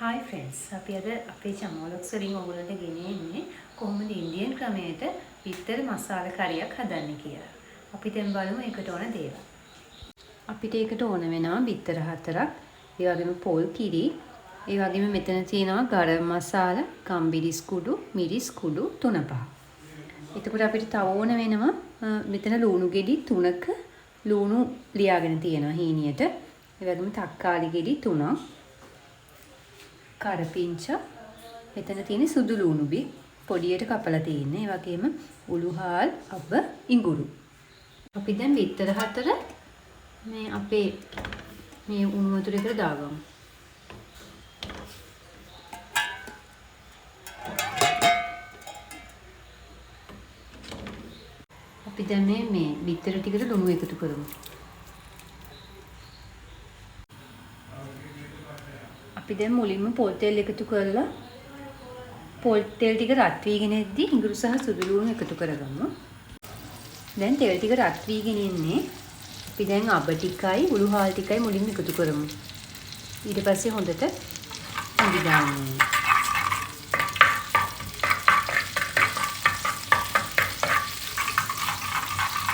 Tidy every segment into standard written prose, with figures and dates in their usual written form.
Hi friends, අපි අද අපේ චමෝලොක්ස් වලින් ඔයගොල්ලන්ට ගෙනෙන්නේ කොහොමද ඉන්දියන් ක්‍රමයට බිත්තර මසාලා කරියක් හදන්නේ කියලා. අපි දැන් බලමු ඒකට ඕන දේවල්. අපිට ඒකට ඕන වෙනවා බිත්තර 4ක්, ඒ වගේම පොල් කිරි, ඒ වගේම මෙතන තියෙනවා ගරම් මසාලා, ගම්බිරිස් කුඩු, මිරිස් කුඩු 3-5. එතකොට අපිට තව ඕන වෙනවා මෙතන ලුණු ගෙඩි 3ක ලුණු ලියාගෙන තියෙනවා හීනියට. ඒ වගේම තක්කාලි ගෙඩි 3ක්. කරපිංච මෙතන තියෙන සුදු ලුණු බි පොඩියට කපලා තියෙන්නේ. ඒ වගේම උළුහාල් අබ ඉඟුරු. අපි දැන් බිත්තර 4 මේ අපේ මේ උණු වතුරේකට දාගමු. අපි දැන් මේ බිත්තර ටිකට ලුණු එකතු කරමු. අපි දැන් මුලින්ම පොල් තෙල් එකතු කරලා පොල් තෙල් ටික රත් වීගෙන එද්දි ඉඟුරු සහ සුදු ලුණු එකතු කරගමු. දැන් තෙල් ටික රත් වීගෙන ඉන්නේ. අපි දැන් අබ ටිකයි උළුහාල් ටිකයි මුලින්ම එකතු කරමු. ඊට පස්සේ හොඳට හොඳි දාන්න.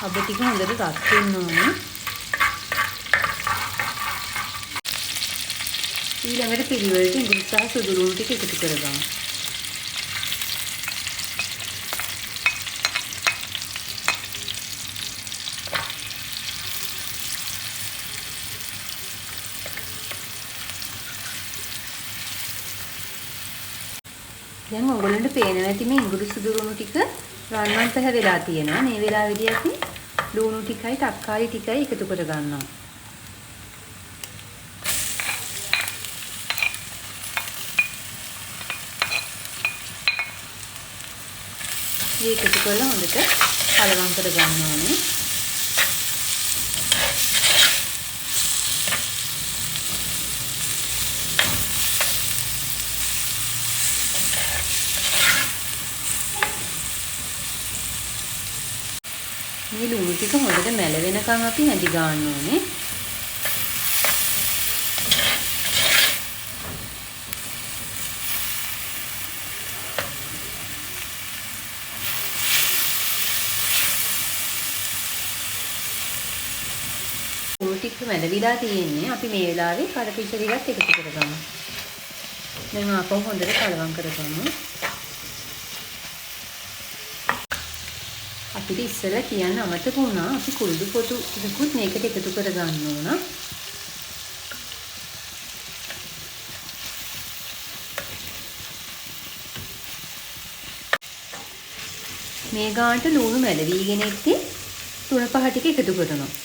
අබ ටික හොඳට රත් වෙන්න ඕනේ. ඊළඟට පිළිවෙලට ඉඟුරු සහ සුදු ලුණු ටික එකතු කරගමු. දැන් ඔයගොල්ලන්ට පේනවා ඇති මේ ඉඟුරු සුදු ලුණු ටික රන්වන් පැහැවෙලා තියෙනවා. මේ වෙලාවේදී අපි ලුණු ටිකයි තක්කාලි ටිකයි එකතු කරගන්නවා. මේක එකතු කරලා හොඳට කලවම් කරගන්න ඕනේ. මේ ලුණු ටික හොඳට මැල වෙනකන් අපි හැදි ගන්න ඕනේ. ලුණු ටික මැලවිලා තියෙන්නේ. අපි මේ වෙලාවේ කරපිංච ටිකත් එකතු කරගමු. දැන් ආපහු හොඳට කලවම් කරගමු. අපිට ඉස්සෙල්ලා කියන්න අමතක වුණා අපි කුරුදු පොතු ටිකකුත් මේකට එකතු කරගන්න ඕන. මේ ගානට ලුණු මැලවිගෙන ඉති 3-5 ටික එකතු කරනවා.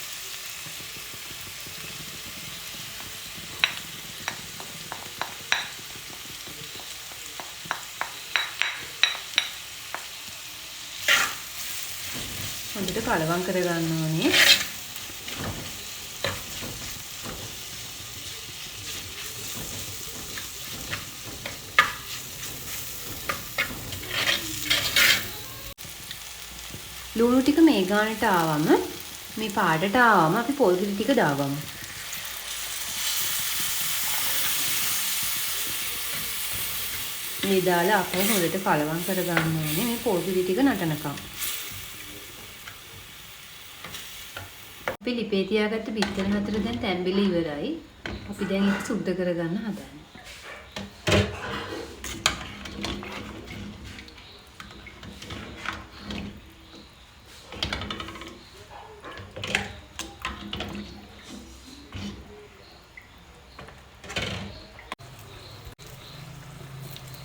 හොඳට කලවම් කරගන්න ඕනේ. ලුණු ටික මේ ගානට ආවම මේ පාටට ආවම අපි පොල් කිරි ටික දාගමු. මේ දාලා අපෝ හොඳට කලවම් කරගන්න ඕනේ මේ පොල් කිරි ටික නටනකම්. අපි ලිපේ තියාගත්ත බිත්තර 4 දැන් තැම්බිලි ඉවරයි. අපි දැන් ඒක සුද්ධ කරගන්න හදන්නේ.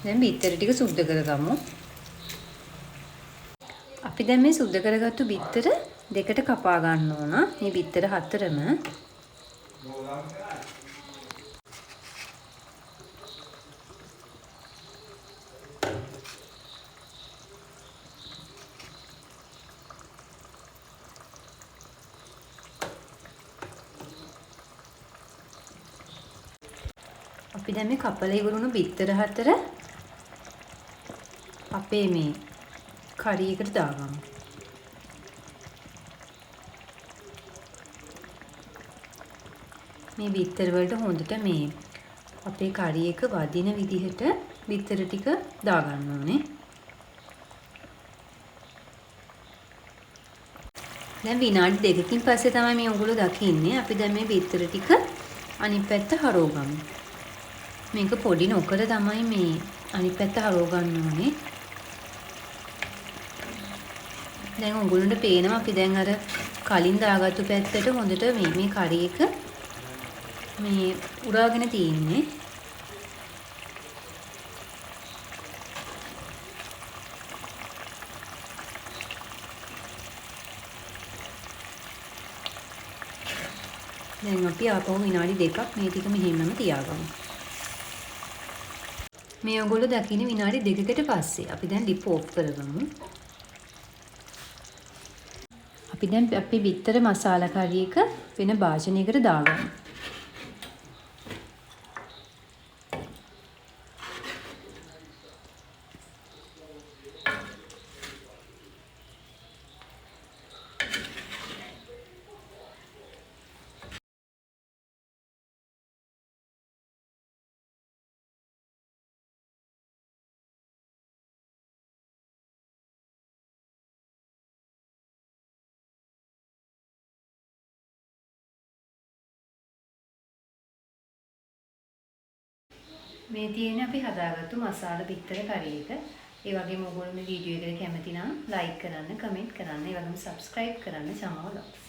දැන් බිත්තර ටික සුද්ධ කරගමු. අපි දැන් මේ සුද්ධ කරගත්තු බිත්තර දෙකට කපා ගන්න ඕන. මේ බිත්තර 4ම අපි දැන් මේ කපලා ඉවරුණු බිත්තර 4 අපේ මේ කරියකට දාගමු. මේ බිත්තර වලට හොඳට මේ අපේ කරි එක වදින විදිහට බිත්තර ටික දාගන්න ඕනේ. දැන් විනාඩි දෙකකින් පස්සේ තමයි මේ උගුල දකින්නේ. අපි දැන් මේ බිත්තර ටික අනිත් පැත්ත හරවගමු. මේක පොඩි නොකර තමයි මේ අනිත් පැත්ත හරවගන්න ඕනේ. දැන් උගුලට පේනවා අපි දැන් අර කලින් දාගත්තු පැත්තට හොඳට මේ කරි එක මේ උරාගෙන තියෙන්නේ. දැන් අපි ආපහු විනාඩි දෙකක් මේ ටික මෙහෙමම තියාගමු. මේ ඔයගොල්ලෝ දකින්නේ විනාඩි දෙකකට පස්සේ. අපි දැන් ලිප් ඕෆ් කරගමු. අපි දැන් අපේ බිත්තර මසාලා කරි එක වෙන භාජනයකට දාගමු. මේ තියෙන්නේ අපි හදාගත්තු මසාලා බිත්තර කරි එක. ඒ වගේම ඔයගොල්ලෝ මේ වීඩියෝ එකට කැමති නම් ලයික් කරන්න, කමෙන්ට් කරන්න, ඒ වගේම සබ්ස්ක්‍රයිබ් කරන්න චමෝ ව්ලොග්ස්.